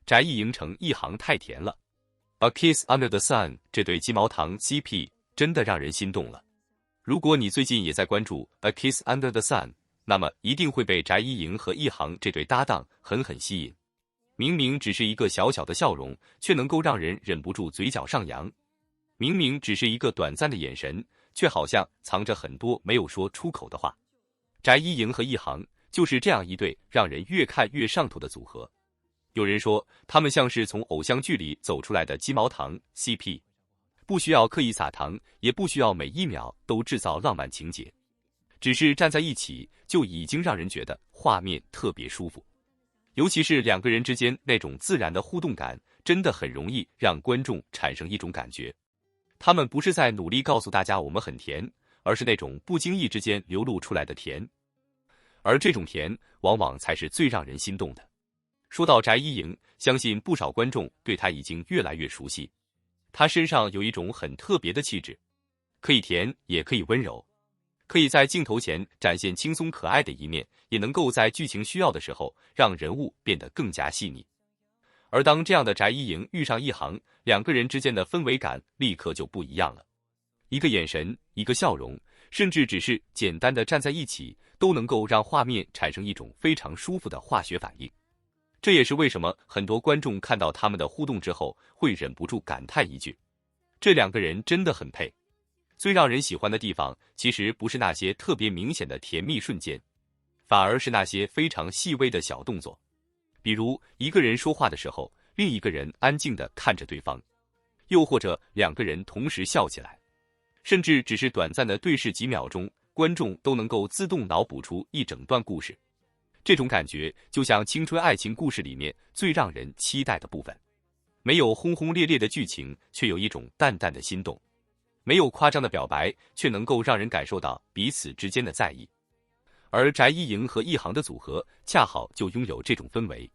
翟艺莹成一行太甜了。A Kiss Under the Sun 这对鸡毛糖 CP 真的让人心动了。如果你最近也在关注 A Kiss Under the Sun， 那么一定会被翟艺莹和一航这对搭档狠狠吸引。明明只是一个小小的笑容，却能够让人忍不住嘴角上扬。明明只是一个短暂的眼神，却好像藏着很多没有说出口的话。翟艺莹和一航就是这样一对让人越看越上头的组合。有人说，他们像是从偶像剧里走出来的鸡毛糖 CP， 不需要刻意撒糖，也不需要每一秒都制造浪漫情节，只是站在一起就已经让人觉得画面特别舒服。尤其是两个人之间那种自然的互动感，真的很容易让观众产生一种感觉，他们不是在努力告诉大家我们很甜，而是那种不经意之间流露出来的甜，而这种甜往往才是最让人心动的。说到翟艺莹，相信不少观众对她已经越来越熟悉。她身上有一种很特别的气质，可以甜也可以温柔，可以在镜头前展现轻松可爱的一面，也能够在剧情需要的时候让人物变得更加细腻。而当这样的翟艺莹遇上一航，两个人之间的氛围感立刻就不一样了。一个眼神，一个笑容，甚至只是简单的站在一起，都能够让画面产生一种非常舒服的化学反应。这也是为什么很多观众看到他们的互动之后，会忍不住感叹一句：这两个人真的很配。最让人喜欢的地方，其实不是那些特别明显的甜蜜瞬间，反而是那些非常细微的小动作。比如一个人说话的时候，另一个人安静地看着对方，又或者两个人同时笑起来，甚至只是短暂的对视几秒钟，观众都能够自动脑补出一整段故事。这种感觉就像青春爱情故事里面最让人期待的部分，没有轰轰烈烈的剧情，却有一种淡淡的心动；没有夸张的表白，却能够让人感受到彼此之间的在意。而翟艺莹和一航的组合恰好就拥有这种氛围。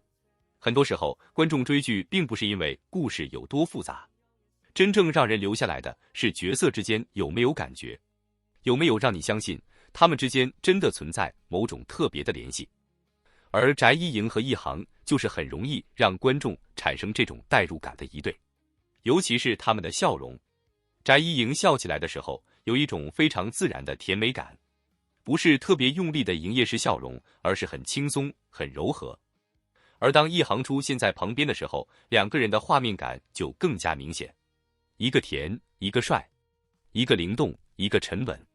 很多时候，观众追剧并不是因为故事有多复杂，真正让人留下来的是角色之间有没有感觉，有没有让你相信他们之间真的存在某种特别的联系。而翟艺莹和一航就是很容易让观众产生这种代入感的一对，尤其是他们的笑容。翟艺莹笑起来的时候，有一种非常自然的甜美感，不是特别用力的营业式笑容，而是很轻松、很柔和。而当一航出现在旁边的时候，两个人的画面感就更加明显，一个甜，一个帅，一个灵动，一个沉稳，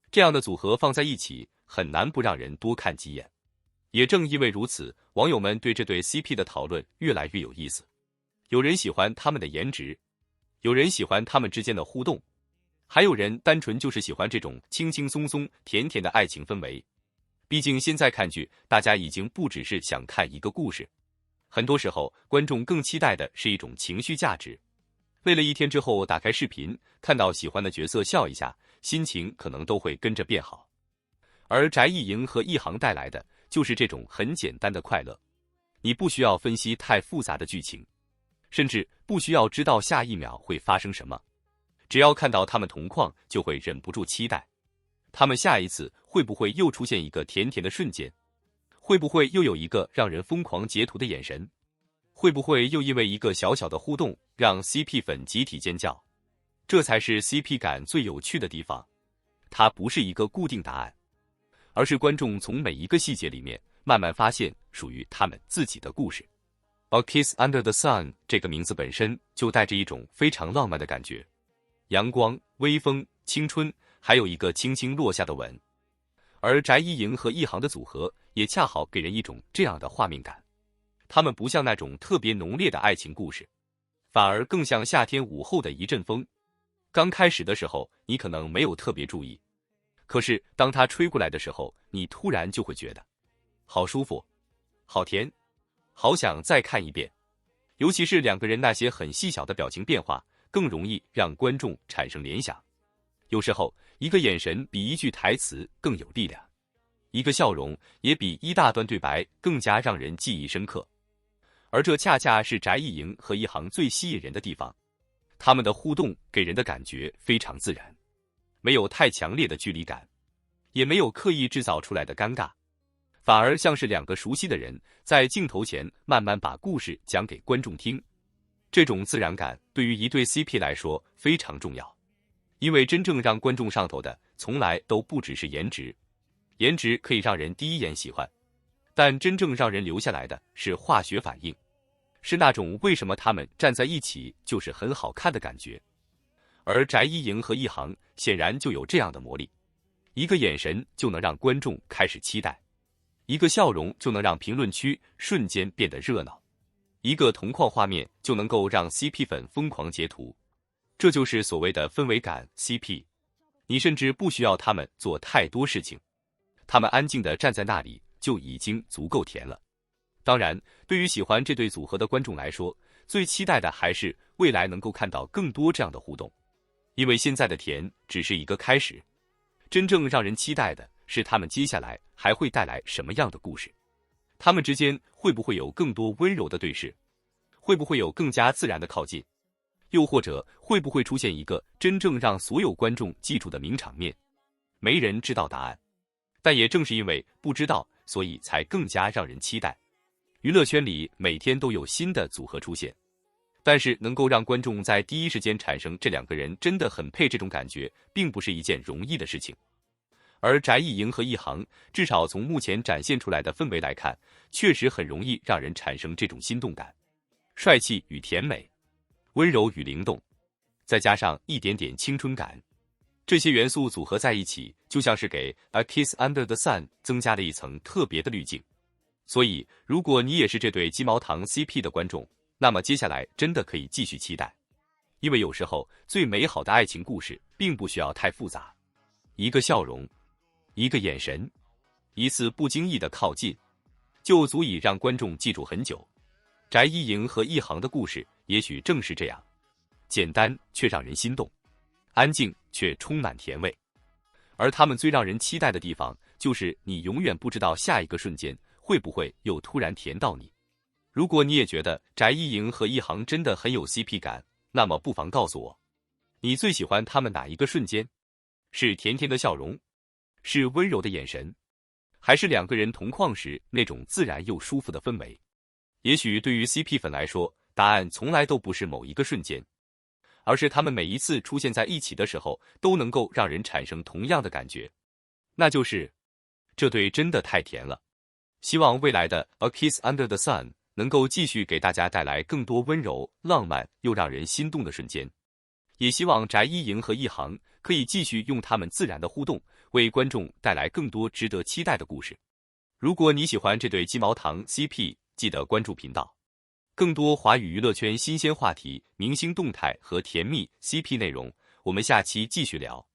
这样的组合放在一起，很难不让人多看几眼。也正因为如此，网友们对这对 CP 的讨论越来越有意思。有人喜欢他们的颜值，有人喜欢他们之间的互动，还有人单纯就是喜欢这种轻轻松松、甜甜的爱情氛围。毕竟现在看剧，大家已经不只是想看一个故事，很多时候观众更期待的是一种情绪价值。累了一天之后，打开视频，看到喜欢的角色笑一下，心情可能都会跟着变好。而翟艺莹和一航带来的就是这种很简单的快乐，你不需要分析太复杂的剧情，甚至不需要知道下一秒会发生什么，只要看到他们同框，就会忍不住期待，他们下一次会不会又出现一个甜甜的瞬间，会不会又有一个让人疯狂截图的眼神，会不会又因为一个小小的互动让 CP 粉集体尖叫。这才是 CP 感最有趣的地方，它不是一个固定答案，而是观众从每一个细节里面慢慢发现属于他们自己的故事。A Kiss Under the Sun 这个名字本身就带着一种非常浪漫的感觉，阳光、微风、青春，还有一个轻轻落下的吻。而翟艺莹和一航的组合也恰好给人一种这样的画面感，他们不像那种特别浓烈的爱情故事，反而更像夏天午后的一阵风。刚开始的时候你可能没有特别注意，可是当它吹过来的时候，你突然就会觉得好舒服，好甜，好想再看一遍。尤其是两个人那些很细小的表情变化，更容易让观众产生联想。有时候一个眼神比一句台词更有力量，一个笑容也比一大段对白更加让人记忆深刻。而这恰恰是翟艺莹和一航最吸引人的地方，他们的互动给人的感觉非常自然，没有太强烈的距离感，也没有刻意制造出来的尴尬，反而像是两个熟悉的人在镜头前慢慢把故事讲给观众听。这种自然感对于一对 CP 来说非常重要，因为真正让观众上头的从来都不只是颜值，颜值可以让人第一眼喜欢，但真正让人留下来的是化学反应，是那种为什么他们站在一起就是很好看的感觉。而翟一莹和一航显然就有这样的魔力，一个眼神就能让观众开始期待，一个笑容就能让评论区瞬间变得热闹，一个同框画面就能够让 CP 粉疯狂截图。这就是所谓的氛围感 CP， 你甚至不需要他们做太多事情，他们安静地站在那里就已经足够甜了。当然，对于喜欢这对组合的观众来说，最期待的还是未来能够看到更多这样的互动，因为现在的甜只是一个开始，真正让人期待的是他们接下来还会带来什么样的故事。他们之间会不会有更多温柔的对视，会不会有更加自然的靠近，又或者会不会出现一个真正让所有观众记住的名场面。没人知道答案，但也正是因为不知道，所以才更加让人期待。娱乐圈里每天都有新的组合出现，但是能够让观众在第一时间产生这两个人真的很配这种感觉，并不是一件容易的事情。而翟一莹和一航，至少从目前展现出来的氛围来看，确实很容易让人产生这种心动感。帅气与甜美，温柔与灵动，再加上一点点青春感，这些元素组合在一起，就像是给 A Kiss Under the Sun 增加了一层特别的滤镜。所以，如果你也是这对鸡毛糖 CP 的观众，那么接下来真的可以继续期待。因为有时候，最美好的爱情故事并不需要太复杂，一个笑容，一个眼神，一次不经意的靠近，就足以让观众记住很久。翟一莹和一航的故事也许正是这样，简单却让人心动，安静却充满甜味。而他们最让人期待的地方，就是你永远不知道下一个瞬间会不会又突然甜到你。如果你也觉得翟一莹和一航真的很有 CP 感，那么不妨告诉我，你最喜欢他们哪一个瞬间？是甜甜的笑容，是温柔的眼神，还是两个人同框时那种自然又舒服的氛围？也许对于 CP 粉来说，答案从来都不是某一个瞬间，而是他们每一次出现在一起的时候，都能够让人产生同样的感觉，那就是这对真的太甜了。希望未来的 A Kiss Under the Sun 能够继续给大家带来更多温柔、浪漫又让人心动的瞬间，也希望翟一莹和一航可以继续用他们自然的互动，为观众带来更多值得期待的故事。如果你喜欢这对鸡毛糖 CP， 记得关注频道，更多华语娱乐圈新鲜话题、明星动态和甜蜜 CP 内容，我们下期继续聊。